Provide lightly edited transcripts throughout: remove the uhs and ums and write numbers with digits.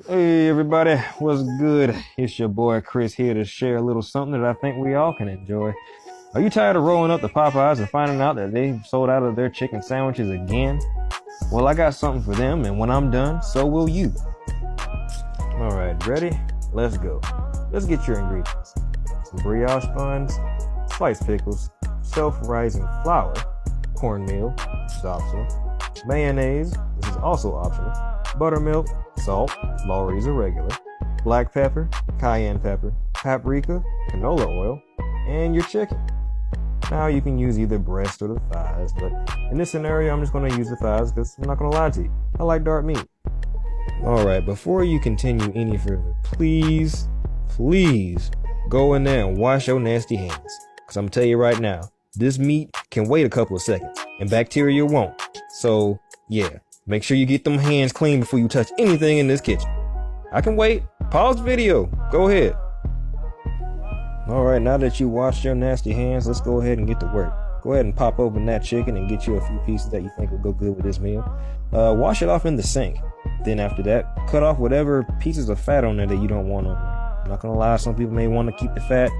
Hey everybody, what's good? It's your boy Chris here to share a little something that I think we all can enjoy. Are you tired of rolling up to Popeyes and finding out that they've sold out of their chicken sandwiches again? Well, I got something for them, and when I'm done, so will you. Alright, ready? Let's go. Let's get your ingredients. Some brioche buns, sliced pickles, self-rising flour, cornmeal, this is optional, mayonnaise, this is also optional, buttermilk, salt, Lawry's irregular, black pepper, cayenne pepper, paprika, canola oil, and your chicken. Now you can use either breast or the thighs, but in this scenario I'm just going to use the thighs because I'm not going to lie to you, I like dark meat. Alright, before you continue any further, please go in there and wash your nasty hands. Because I'm going to tell you right now, this meat can wait a couple of seconds, and bacteria won't. So, yeah, make sure you get them hands clean before you touch anything in this kitchen. I can wait. Pause the video. Go ahead. Alright, now that you washed your nasty hands, let's go ahead and get to work. Go ahead and pop open that chicken and get you a few pieces that you think will go good with this meal. Wash it off in the sink. Then after that, cut off whatever pieces of fat on there that you don't want on there. I'm not gonna lie, some people may want to keep the fat.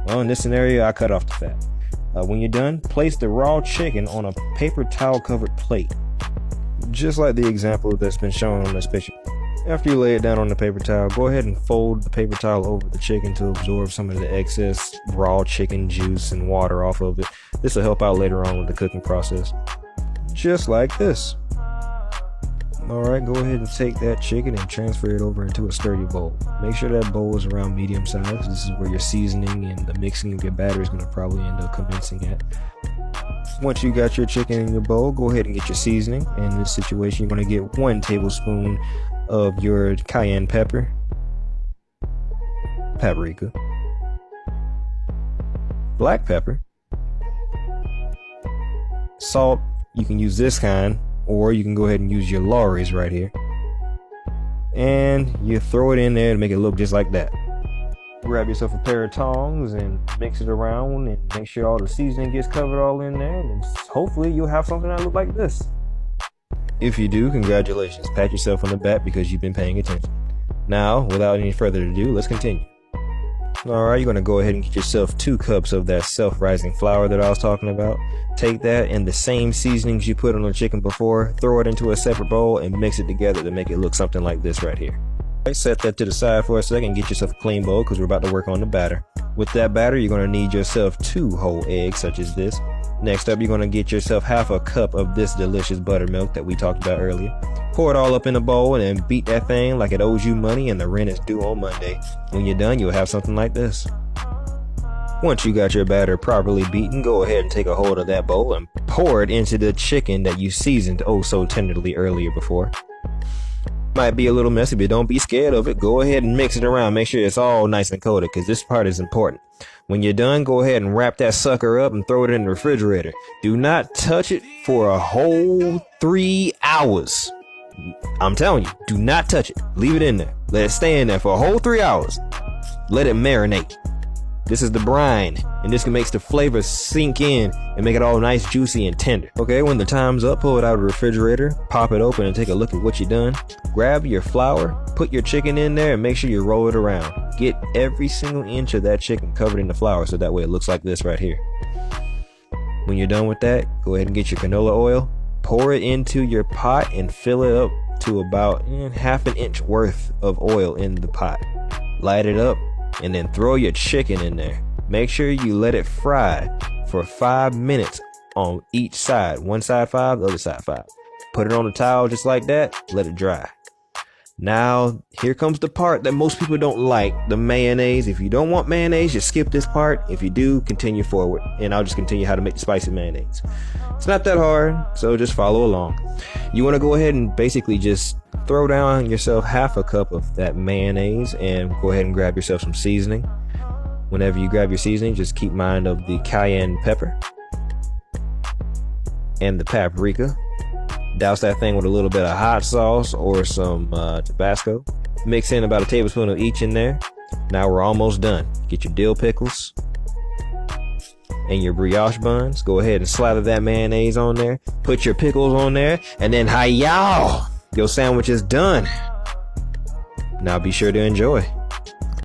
Well, in this scenario, I cut off the fat. When you're done, place the raw chicken on a paper towel covered plate. Just like the example that's been shown on this picture. After you lay it down on the paper towel, go ahead and fold the paper towel over the chicken to absorb some of the excess raw chicken juice and water off of it. This will help out later on with the cooking process. Just like this. Alright, go ahead and take that chicken and transfer it over into a sturdy bowl. Make sure that bowl is around medium size. This is where your seasoning and the mixing of your batter is going to probably end up commencing at. Once you got your chicken in your bowl, go ahead and get your seasoning. In this situation, you're going to get 1 tablespoon of your cayenne pepper, paprika, black pepper, salt. You can use this kind, or you can go ahead and use your Lawry's right here. And you throw it in there to make it look just like that. Grab yourself a pair of tongs and mix it around and make sure all the seasoning gets covered all in there, and hopefully you'll have something that looks like this. If you do, congratulations, pat yourself on the back because you've been paying attention. Now, without any further ado, let's continue. Alright, you're going to go ahead and get yourself 2 cups of that self-rising flour that I was talking about. Take that and the same seasonings you put on the chicken before, throw it into a separate bowl and mix it together to make it look something like this right here. Set that to the side for a second, get yourself a clean bowl because we're about to work on the batter. With that batter, you're going to need yourself 2 whole eggs such as this. Next up, you're going to get yourself half a cup of this delicious buttermilk that we talked about earlier. Pour it all up in a bowl and then beat that thing like it owes you money and the rent is due on Monday. When you're done, you'll have something like this. Once you got your batter properly beaten, go ahead and take a hold of that bowl and pour it into the chicken that you seasoned oh so tenderly earlier before. Might be a little messy, but don't be scared of it. Go ahead and mix it around. Make sure it's all nice and coated because this part is important. When you're done, go ahead and wrap that sucker up and throw it in the refrigerator. Do not touch it for a whole 3 hours. I'm telling you, do not touch it. Leave it in there. Let it stay in there for a whole 3 hours. Let it marinate. This is the brine, and this can make the flavor sink in and make it all nice, juicy, and tender. Okay, when the time's up, pull it out of the refrigerator, pop it open, and take a look at what you've done. Grab your flour, put your chicken in there, and make sure you roll it around. Get every single inch of that chicken covered in the flour so that way it looks like this right here. When you're done with that, go ahead and get your canola oil, pour it into your pot, and fill it up to about half an inch worth of oil in the pot. Light it up. And then throw your chicken in there. Make sure you let it fry for 5 minutes on each side. One side 5, the other side 5. Put it on the towel just like that. Let it dry. Now, here comes the part that most people don't like, the mayonnaise. If you don't want mayonnaise, just skip this part. If you do, continue forward. And I'll just continue how to make the spicy mayonnaise. It's not that hard, so just follow along. You want to go ahead and basically just throw down yourself half a cup of that mayonnaise and go ahead and grab yourself some seasoning. Whenever you grab your seasoning, just keep mind of the cayenne pepper and the paprika. Douse that thing with a little bit of hot sauce or some Tabasco. Mix in about a tablespoon of each in there. Now we're almost done. Get your dill pickles and your brioche buns. Go ahead and slather that mayonnaise on there. Put your pickles on there, and then hi-yow! Your sandwich is done. Now be sure to enjoy.